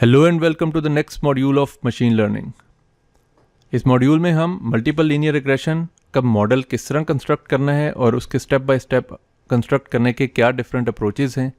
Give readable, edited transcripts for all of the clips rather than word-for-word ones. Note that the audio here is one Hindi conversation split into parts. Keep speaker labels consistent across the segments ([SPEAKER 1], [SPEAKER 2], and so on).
[SPEAKER 1] Hello and welcome to the next module of machine learning. इस मॉड्यूल में हम मल्टीपल लीनियर रिग्रेशन का मॉडल किस तरह कंस्ट्रक्ट करना है और उसके स्टेप बाय स्टेप कंस्ट्रक्ट करने के क्या डिफरेंट अप्रोचेस हैं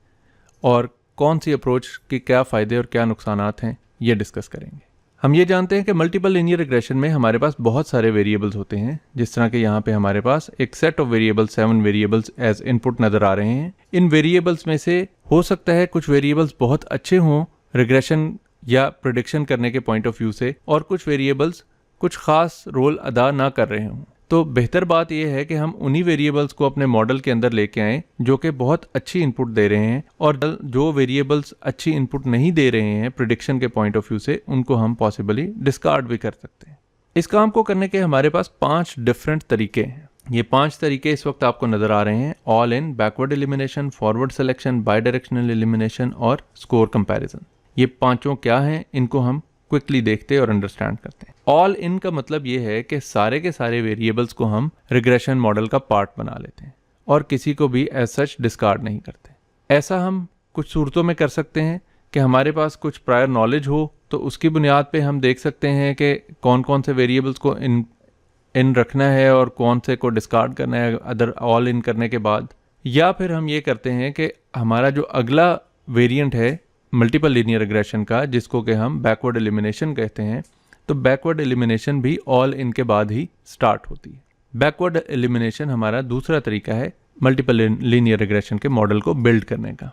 [SPEAKER 1] और कौन सी अप्रोच के क्या फ़ायदे और क्या नुकसानात हैं ये डिस्कस करेंगे। हम ये जानते हैं कि मल्टीपल लीनियर रिग्रेशन में हमारे पास बहुत सारे वेरिएबल्स होते हैं, जिस तरह के यहाँ पे हमारे पास एक set of variables 7 variables as input नज़र आ रहे हैं। इन वेरिएबल्स में से हो सकता है कुछ वेरिएबल्स बहुत अच्छे हों रिग्रेशन या प्रिडिक्शन करने के पॉइंट ऑफ व्यू से, और कुछ वेरिएबल्स कुछ खास रोल अदा ना कर रहे हों। तो बेहतर बात यह है कि हम उन्हीं वेरिएबल्स को अपने मॉडल के अंदर लेके आएँ जो कि बहुत अच्छी इनपुट दे रहे हैं, और जो वेरिएबल्स अच्छी इनपुट नहीं दे रहे हैं प्रिडिक्शन के पॉइंट ऑफ व्यू से, उनको हम पॉसिबली डिस्कार्ड भी कर सकते हैं। इस काम को करने के हमारे पास 5 डिफरेंट तरीके हैं। ये 5 तरीके इस वक्त आपको नज़र आ रहे हैं: all in, backward elimination, forward selection, by directional elimination और स्कोर कंपैरिजन। ये पांचों क्या हैं, इनको हम क्विकली देखते और अंडरस्टैंड करते हैं। ऑल इन का मतलब ये है कि सारे के सारे वेरिएबल्स को हम रिग्रेशन मॉडल का पार्ट बना लेते हैं और किसी को भी एज सच डिस्कार्ड नहीं करते। ऐसा हम कुछ सूरतों में कर सकते हैं कि हमारे पास कुछ प्रायर नॉलेज हो, तो उसकी बुनियाद पे हम देख सकते हैं कि कौन कौन से वेरिएबल्स को इन रखना है और कौन से को डिस्कार्ड करना है अदर ऑल इन करने के बाद। या फिर हम ये करते हैं कि हमारा जो अगला वेरिएंट है मल्टीपल लीनियर रिग्रेशन का, जिसको कि हम बैकवर्ड एलिमिनेशन कहते हैं, तो बैकवर्ड एलिमिनेशन भी ऑल इन के बाद ही स्टार्ट होती है। बैकवर्ड एलिमिनेशन हमारा दूसरा तरीका है मल्टीपल लीनियर रिग्रेशन के मॉडल को बिल्ड करने का।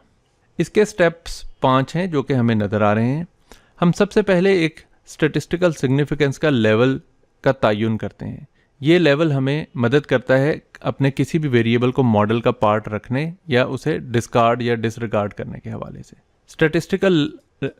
[SPEAKER 1] इसके स्टेप्स 5 हैं जो कि हमें नज़र आ रहे हैं। हम सबसे पहले एक स्टैटिस्टिकल सिग्निफिकेंस का लेवल का तयन करते हैं। ये लेवल हमें मदद करता है अपने किसी भी वेरिएबल को मॉडल का पार्ट रखने या उसे डिस्कार्ड या डिसरिगार्ड करने के हवाले से। स्टैटिस्टिकल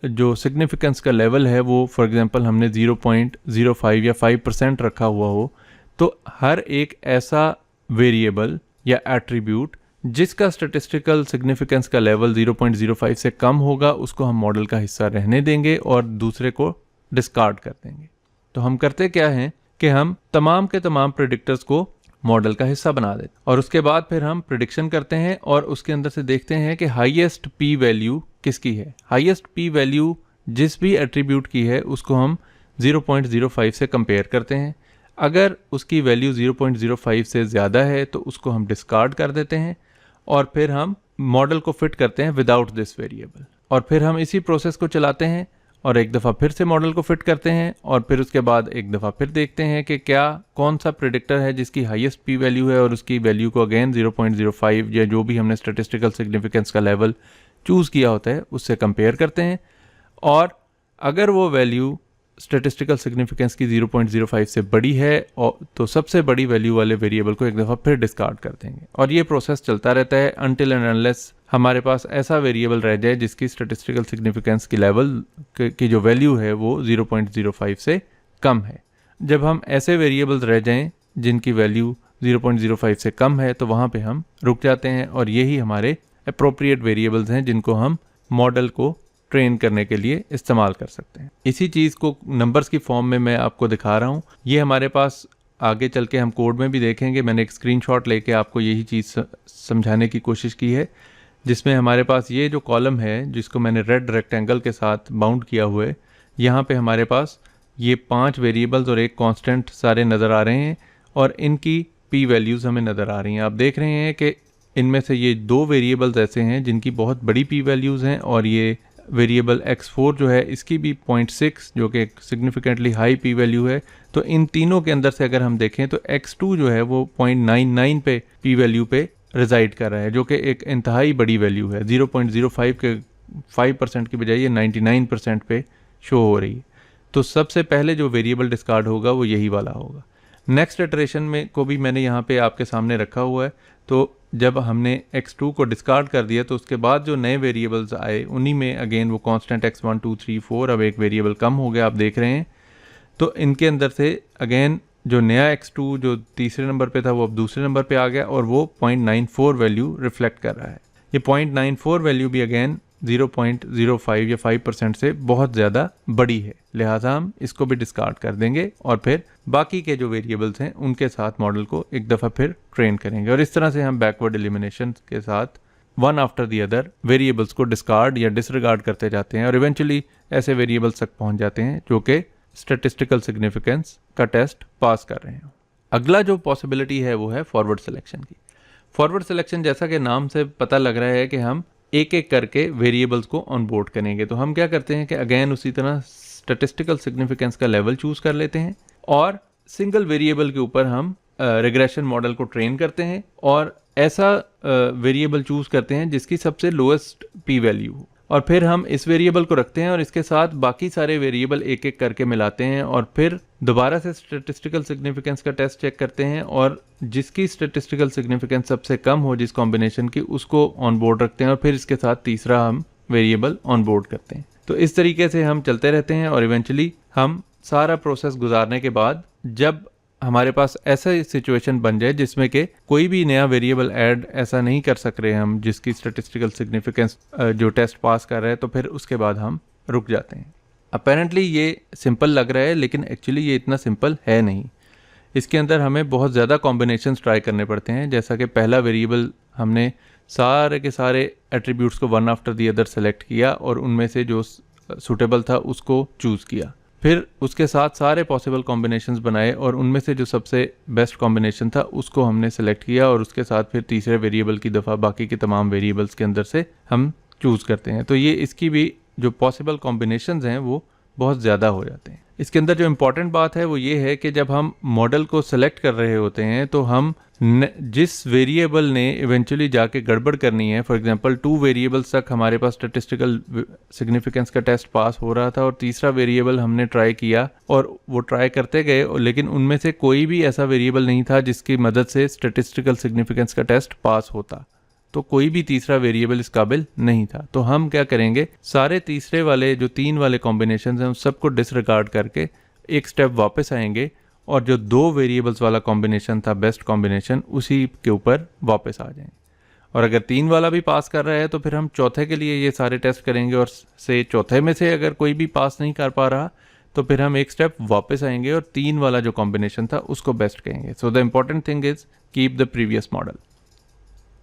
[SPEAKER 1] जो सिग्निफिकेंस का लेवल है वो फॉर एग्जांपल हमने 0.05 या 5% रखा हुआ हो, तो हर एक ऐसा वेरिएबल या एट्रीब्यूट जिसका स्टैटिस्टिकल सिग्निफिकेंस का लेवल 0.05 से कम होगा उसको हम मॉडल का हिस्सा रहने देंगे और दूसरे को डिस्कार्ड कर देंगे। तो हम करते क्या हैं कि हम तमाम के तमाम प्रेडिक्टर्स को मॉडल का हिस्सा बना देते और उसके बाद फिर हम प्रिडिक्शन करते हैं और उसके अंदर से देखते हैं कि हाईएस्ट पी वैल्यू किसकी है। हाईएस्ट पी वैल्यू जिस भी एट्रीब्यूट की है उसको हम 0.05 से कंपेयर करते हैं। अगर उसकी वैल्यू 0.05 से ज़्यादा है तो उसको हम डिस्कार्ड कर देते हैं और फिर हम मॉडल को फिट करते हैं विदाउट दिस वेरिएबल, और फिर हम इसी प्रोसेस को चलाते हैं और एक दफ़ा फिर से मॉडल को फिट करते हैं और फिर उसके बाद एक दफ़ा फिर देखते हैं कि क्या कौन सा प्रेडिक्टर है जिसकी हाईएस्ट पी वैल्यू है, और उसकी वैल्यू को अगेन 0.05 या जो भी हमने स्टैटिस्टिकल सिग्निफिकेंस का लेवल चूज़ किया होता है उससे कंपेयर करते हैं, और अगर वो वैल्यू स्टैटिस्टिकल सिग्निफिकेंस की 0.05 से बड़ी है और तो सबसे बड़ी वैल्यू वाले वेरिएबल को एक दफ़ा फिर डिस्कार्ड कर देंगे। और ये प्रोसेस चलता रहता है अनटिल एंड अनलेस हमारे पास ऐसा वेरिएबल रह जाए जिसकी स्टैटिस्टिकल सिग्निफिकेंस की लेवल की जो वैल्यू है वो 0.05 से कम है। जब हम ऐसे वेरिएबल्स रह जाएं जिनकी वैल्यू 0.05 से कम है तो वहाँ पे हम रुक जाते हैं, और यही हमारे अप्रोप्रिएट वेरिएबल्स हैं जिनको हम मॉडल को ट्रेन करने के लिए इस्तेमाल कर सकते हैं। इसी चीज़ को नंबर्स की फॉर्म में मैं आपको दिखा रहा हूँ। ये हमारे पास आगे चल के हम कोड में भी देखेंगे। मैंने एक स्क्रीनशॉट लेके आपको यही चीज़ समझाने की कोशिश की है, जिसमें हमारे पास ये जो कॉलम है जिसको मैंने रेड रेक्टेंगल के साथ बाउंड किया हुआ है, यहाँ पे हमारे पास ये 5 वेरिएबल्स और एक कांस्टेंट सारे नज़र आ रहे हैं और इनकी पी वैल्यूज़ हमें नज़र आ रही हैं। आप देख रहे हैं कि इनमें से ये 2 वेरिएबल्स ऐसे हैं जिनकी बहुत बड़ी पी वैल्यूज़ हैं, और ये वेरिएबल x4 जो है इसकी भी 0.6 जो कि सिग्निफिकेंटली हाई पी वैल्यू है। तो इन तीनों के अंदर से अगर हम देखें तो x2 जो है वो 0.99 पे पी वैल्यू पे रिजाइड कर रहा है, जो कि एक इंतहाई बड़ी वैल्यू है। 0.05 के 5% की बजाय ये 99% पे शो हो रही है। तो सबसे पहले जो वेरिएबल डिस्कार्ड होगा वो यही वाला होगा। नेक्स्ट इटरेशन में को भी मैंने यहाँ पे आपके सामने रखा हुआ है। तो जब हमने x2 को डिस्कार्ड कर दिया तो उसके बाद जो नए वेरिएबल्स आए उन्हीं में अगेन वो कांस्टेंट x1 2 3 4 अब एक वेरिएबल कम हो गया, आप देख रहे हैं। तो इनके अंदर से अगेन जो नया x2 जो तीसरे नंबर पे था वो अब दूसरे नंबर पे आ गया और वो 0.94 वैल्यू रिफ्लेक्ट कर रहा है। ये 0.94 वैल्यू भी अगेन 0.05 या 5% से बहुत ज़्यादा बड़ी है, लिहाजा हम इसको भी डिस्कार्ड कर देंगे और फिर बाकी के जो वेरिएबल्स हैं उनके साथ मॉडल को एक दफ़ा फिर ट्रेन करेंगे। और इस तरह से हम बैकवर्ड एलिमिनेशन के साथ one after the other variables को डिस्कार्ड या डिसरिगार्ड करते जाते हैं और इवेंचुअली ऐसे वेरिएबल्स तक पहुंच जाते हैं जो कि स्टैटिस्टिकल सिग्निफिकेंस का टेस्ट पास कर रहे हैं। अगला जो पॉसिबिलिटी है वो है फॉरवर्ड सिलेक्शन की। फॉरवर्ड सिलेक्शन जैसा कि नाम से पता लग रहा है कि हम एक एक करके वेरिएबल्स को ऑनबोर्ड करेंगे। तो हम क्या करते हैं कि अगेन उसी तरह स्टैटिस्टिकल सिग्निफिकेंस का लेवल चूज कर लेते हैं और सिंगल वेरिएबल के ऊपर हम रिग्रेशन मॉडल को ट्रेन करते हैं और ऐसा वेरिएबल चूज करते हैं जिसकी सबसे लोएस्ट पी वैल्यू हो और फिर हम इस वेरिएबल को रखते हैं और इसके साथ बाकी सारे वेरिएबल एक एक करके मिलाते हैं और फिर दोबारा से स्टैटिस्टिकल सिग्निफिकेंस का टेस्ट चेक करते हैं और जिसकी स्टैटिस्टिकल सिग्निफिकेंस सबसे कम हो जिस कॉम्बिनेशन की उसको ऑन बोर्ड रखते हैं और फिर इसके साथ तीसरा हम वेरिएबल ऑन बोर्ड करते हैं। तो इस तरीके से हम चलते रहते हैं और इवेंचुअली हम सारा प्रोसेस गुजारने के बाद जब हमारे पास ऐसा सिचुएशन बन जाए जिसमें कि कोई भी नया वेरिएबल ऐड ऐसा नहीं कर सक रहे हम जिसकी स्टैटिस्टिकल सिग्निफिकेंस जो टेस्ट पास कर रहा है, तो फिर उसके बाद हम रुक जाते हैं। अपेरेंटली ये सिंपल लग रहा है लेकिन एक्चुअली ये इतना सिंपल है नहीं। इसके अंदर हमें बहुत ज़्यादा कॉम्बिनेशंस ट्राई करने पड़ते हैं। जैसा कि पहला वेरिएबल हमने सारे के सारे एट्रीब्यूट्स को one after the other select किया और उनमें से जो सूटेबल था उसको चूज़ किया, फिर उसके साथ सारे पॉसिबल कॉम्बिनेशंस बनाए और उनमें से जो सबसे बेस्ट कॉम्बिनेशन था उसको हमने सेलेक्ट किया और उसके साथ फिर तीसरे वेरिएबल की दफ़ा बाकी के तमाम वेरिएबल्स के अंदर से हम चूज़ करते हैं। तो ये इसकी भी जो पॉसिबल कॉम्बिनेशंस हैं वो बहुत ज़्यादा हो जाते हैं। इसके अंदर जो इम्पॉर्टेंट बात है वो ये है कि जब हम मॉडल को सेलेक्ट कर रहे होते हैं तो हम जिस वेरिएबल ने इवेंचुअली जाके गड़बड़ करनी है, फॉर एग्जांपल 2 वेरिएबल्स तक हमारे पास स्टैटिस्टिकल सिग्निफिकेंस का टेस्ट पास हो रहा था और तीसरा वेरिएबल हमने ट्राई किया और वो ट्राई करते गए, लेकिन उनमें से कोई भी ऐसा वेरिएबल नहीं था जिसकी मदद से स्टैटिस्टिकल सिग्निफिकेंस का टेस्ट पास होता। तो कोई भी तीसरा वेरिएबल इस काबिल नहीं था। तो हम क्या करेंगे, सारे तीसरे वाले जो 3 वाले कॉम्बिनेशन हैं उन सबको डिसरिगार्ड करके एक स्टेप वापस आएंगे और जो 2 वेरिएबल्स वाला कॉम्बिनेशन था बेस्ट कॉम्बिनेशन उसी के ऊपर वापस आ जाएंगे। और अगर 3 वाला भी पास कर रहा है तो फिर हम चौथे के लिए ये सारे टेस्ट करेंगे और से चौथे में से अगर कोई भी पास नहीं कर पा रहा तो फिर हम एक स्टेप वापस आएंगे और 3 वाला जो कॉम्बिनेशन था उसको बेस्ट कहेंगे। So the important thing is keep the previous model.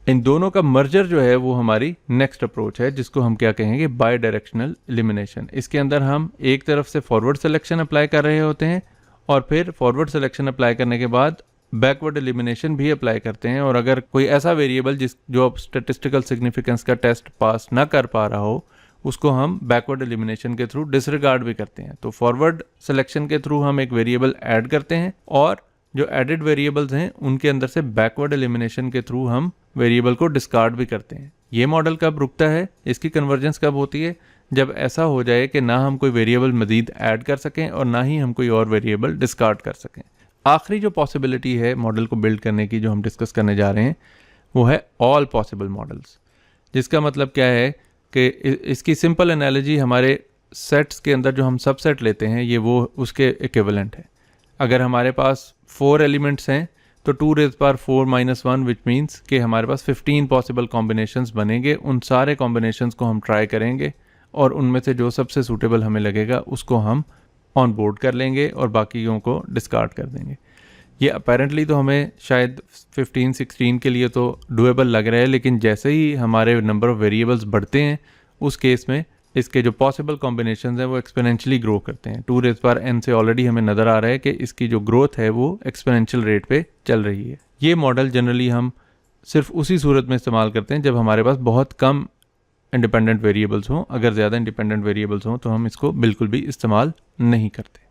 [SPEAKER 1] इन दोनों का मर्जर जो है वो हमारी नेक्स्ट अप्रोच है जिसको हम क्या कहेंगे, बाई डायरेक्शनल एलिमिनेशन। इसके अंदर हम एक तरफ से फॉरवर्ड सिलेक्शन अप्लाई कर रहे होते हैं और फिर फॉरवर्ड सिलेक्शन अप्लाई करने के बाद बैकवर्ड एलिमिनेशन भी अप्लाई करते हैं और अगर कोई ऐसा वेरिएबल जो स्टैटिस्टिकल सिग्निफिकेंस का टेस्ट पास ना कर पा रहा हो उसको हम बैकवर्ड एलिमिनेशन के थ्रू डिसरिगार्ड भी करते हैं। तो फॉरवर्ड सिलेक्शन के थ्रू हम एक वेरिएबल ऐड करते हैं और जो एडेड वेरिएबल्स हैं उनके अंदर से बैकवर्ड एलिमिनेशन के थ्रू हम वेरिएबल को डिस्कार्ड भी करते हैं। ये मॉडल कब रुकता है, इसकी कन्वर्जेंस कब होती है, जब ऐसा हो जाए कि ना हम कोई वेरिएबल मजीद ऐड कर सकें और ना ही हम कोई और वेरिएबल डिस्कार्ड कर सकें। आखिरी जो पॉसिबिलिटी है मॉडल को बिल्ड करने की जो हम डिस्कस करने जा रहे हैं वो है ऑल पॉसिबल मॉडल्स, जिसका मतलब क्या है कि इसकी सिंपल एनालॉजी हमारे सेट्स के अंदर जो हम सबसेट लेते हैं ये वो उसके इक्विवेलेंट है। अगर हमारे पास 4 एलिमेंट्स हैं तो 2⁻⁴ - 1 विच मीन्स कि हमारे पास 15 पॉसिबल कॉम्बिनेशंस बनेंगे। उन सारे कॉम्बिनेशंस को हम ट्राई करेंगे और उनमें से जो सबसे सूटेबल हमें लगेगा उसको हम ऑन बोर्ड कर लेंगे और बाकियों को डिस्कार्ड कर देंगे। ये अपेरेंटली तो हमें शायद 15-16 के लिए तो डुएबल लग रहा है, लेकिन जैसे ही हमारे नंबर ऑफ़ वेरिएबल्स बढ़ते हैं उस केस में इसके जो पॉसिबल कॉम्बिनेशंस हैं वो एक्सपोनेंशियली ग्रो करते हैं। 2n से ऑलरेडी हमें नज़र आ रहा है कि इसकी जो ग्रोथ है वो एक्सपोनेंशियल रेट पे चल रही है। ये मॉडल जनरली हम सिर्फ उसी सूरत में इस्तेमाल करते हैं जब हमारे पास बहुत कम इंडिपेंडेंट वेरिएबल्स हों। अगर ज़्यादा इंडिपेंडेंट वेरिएबल्स हों तो हम इसको बिल्कुल भी इस्तेमाल नहीं करते।